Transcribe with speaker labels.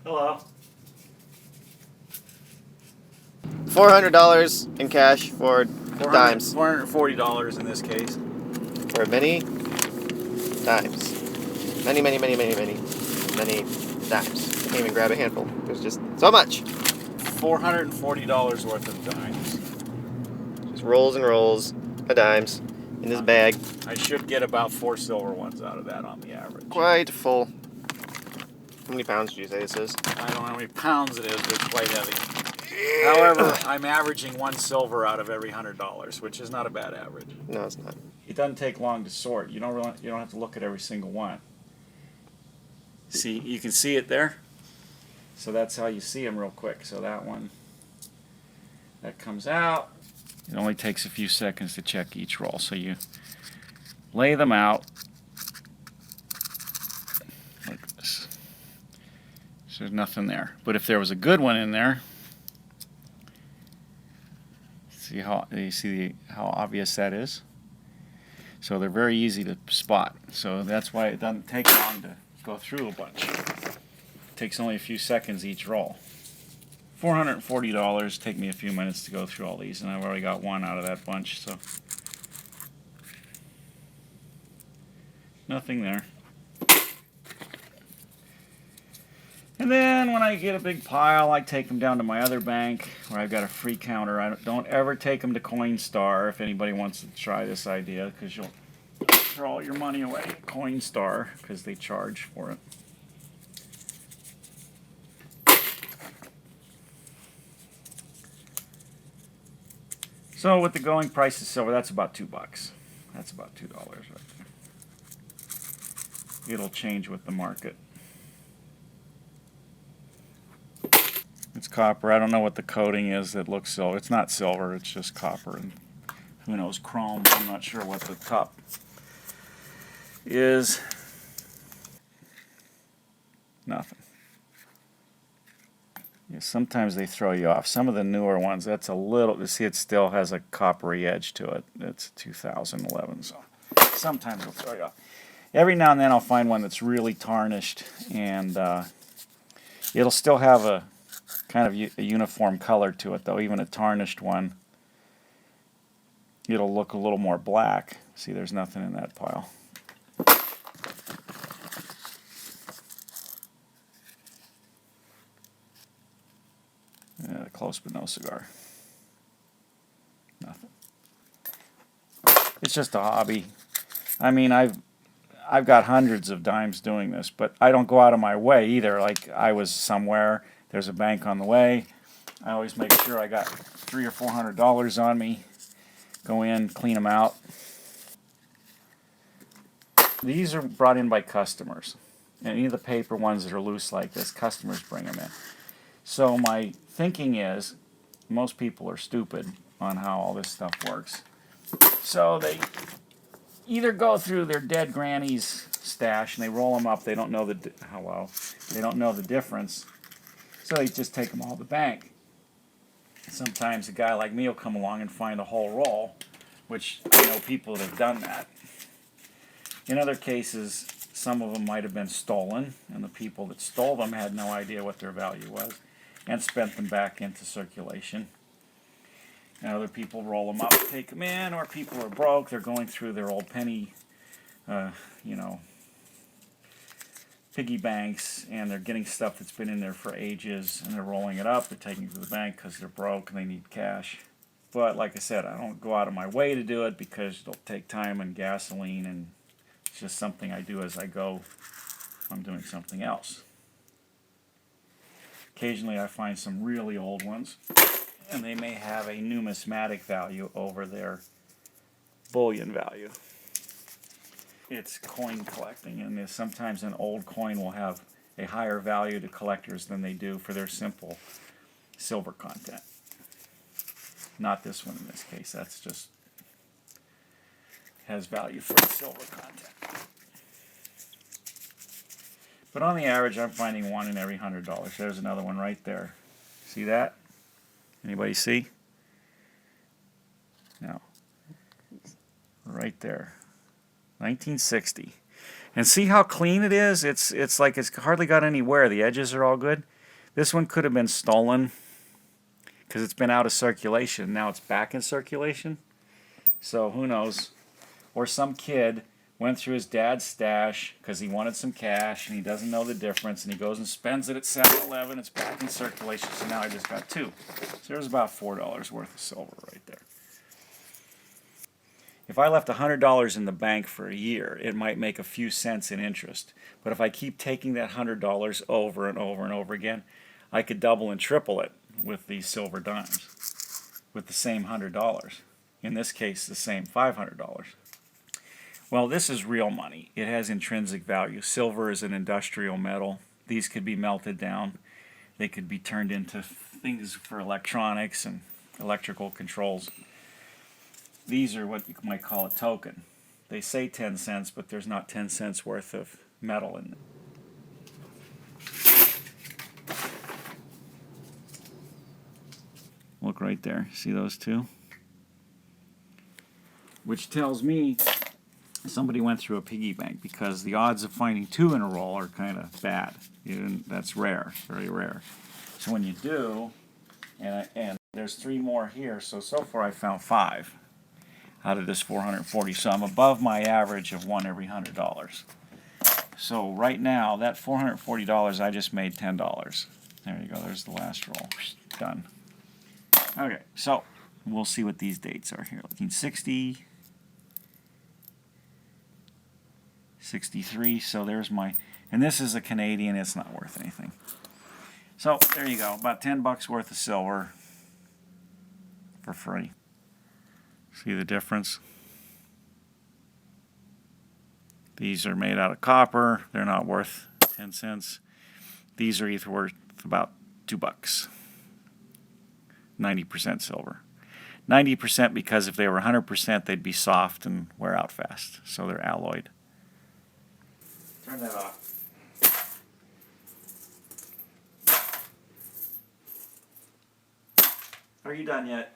Speaker 1: Hello.
Speaker 2: $400 in cash for dimes.
Speaker 1: $440 in this case.
Speaker 2: For many dimes. Many dimes. I can't even grab a handful. There's just so much.
Speaker 1: $440 worth of dimes.
Speaker 2: Just rolls and rolls of dimes in this bag.
Speaker 1: I should get about 4 silver ones out of that on the average.
Speaker 2: Quite full. How many pounds do you say this is?
Speaker 1: I don't know how many pounds it is, but it's quite heavy. However, I'm averaging 1 silver out of every $100, which is not a bad average.
Speaker 2: No, it's not.
Speaker 1: It doesn't take long to sort. You don't have to look at every single one. See, you can see it there. So that's how you see them real quick. So that one, that comes out. It only takes a few seconds to check each roll. So you lay them out like this. So there's nothing there. But if there was a good one in there, see how obvious that is? So they're very easy to spot. So that's why it doesn't take long to go through a bunch. It takes only a few seconds each roll. $440, take me a few minutes to go through all these, and I've already got one out of that bunch, so nothing there. And then when I get a big pile, I take them down to my other bank where I've got a free counter. I don't ever take them to Coinstar if anybody wants to try this idea, because you'll throw all your money away at Coinstar because they charge for it. So with the going price of silver, that's about $2. That's about $2 right there. It'll change with the market. It's copper. I don't know what the coating is that looks silver. It's not silver, it's just copper. And who knows, chrome. I'm not sure what the top is. Nothing. Yeah, sometimes they throw you off. Some of the newer ones, that's a little, you see it still has a coppery edge to it. It's 2011, so sometimes it'll throw you off. Every now and then I'll find one that's really tarnished, and it'll still have a kind of a uniform color to it, though. Even a tarnished one, it'll look a little more black. See, there's nothing in that pile. Close but no cigar. Nothing. It's just a hobby. I mean, I've got hundreds of dimes doing this, but I don't go out of my way either. Like, I was somewhere, there's a bank on the way. I always make sure I got $300 or $400 on me. Go in, clean them out. These are brought in by customers. And any of the paper ones that are loose like this, customers bring them in. So my thinking is, most people are stupid on how all this stuff works. So they either go through their dead granny's stash and they roll them up. They don't know they don't know the difference. So they just take them all to the bank. Sometimes a guy like me will come along and find a whole roll, which I know people that have done that. In other cases, some of them might have been stolen, and the people that stole them had no idea what their value was and spent them back into circulation. And other people roll them up, take them in, or people are broke, they're going through their old penny, piggy banks, and they're getting stuff that's been in there for ages, and they're rolling it up, they're taking it to the bank because they're broke and they need cash. But like I said, I don't go out of my way to do it because it'll take time and gasoline, and it's just something I do as I go if I'm doing something else. Occasionally I find some really old ones, and they may have a numismatic value over their bullion value. It's coin collecting, and sometimes an old coin will have a higher value to collectors than they do for their simple silver content. Not this one in this case, that's just has value for its silver content. But on the average, I'm finding one in every $100. There's another one right there. See that? Anybody see? No. Right there. 1960. And see how clean it is? It's like it's hardly got any wear. The edges are all good. This one could have been stolen because it's been out of circulation. Now it's back in circulation. So who knows? Or some kid went through his dad's stash because he wanted some cash and he doesn't know the difference, and he goes and spends it at 7-Eleven. It's back in circulation, so now I just got two. So there's about $4 worth of silver right there. If I left $100 in the bank for a year, it might make a few cents in interest. But if I keep taking that $100 over and over and over again, I could double and triple it with these silver dimes with the same $100. In this case, the same $500. Well, this is real money. It has intrinsic value. Silver is an industrial metal. These could be melted down. They could be turned into things for electronics and electrical controls. These are what you might call a token. They say 10 cents, but there's not 10 cents worth of metal in them. Look right there. See those two? Which tells me somebody went through a piggy bank, because the odds of finding two in a roll are kind of bad. That's rare, very rare. So when you do, and there's three more here, so far I found 5 out of this 440. So I'm above my average of one every $100. So right now, that $440, I just made $10. There you go. There's the last roll. Done. Okay, so we'll see what these dates are here. 1960. 63, so there's my, and this is a Canadian, it's not worth anything. So there you go, about $10 worth of silver for free. See the difference? These are made out of copper, they're not worth 10 cents. These are either worth about $2. 90% silver. 90% because if they were 100%, they'd be soft and wear out fast, so they're alloyed. Turn that off. Are you done yet?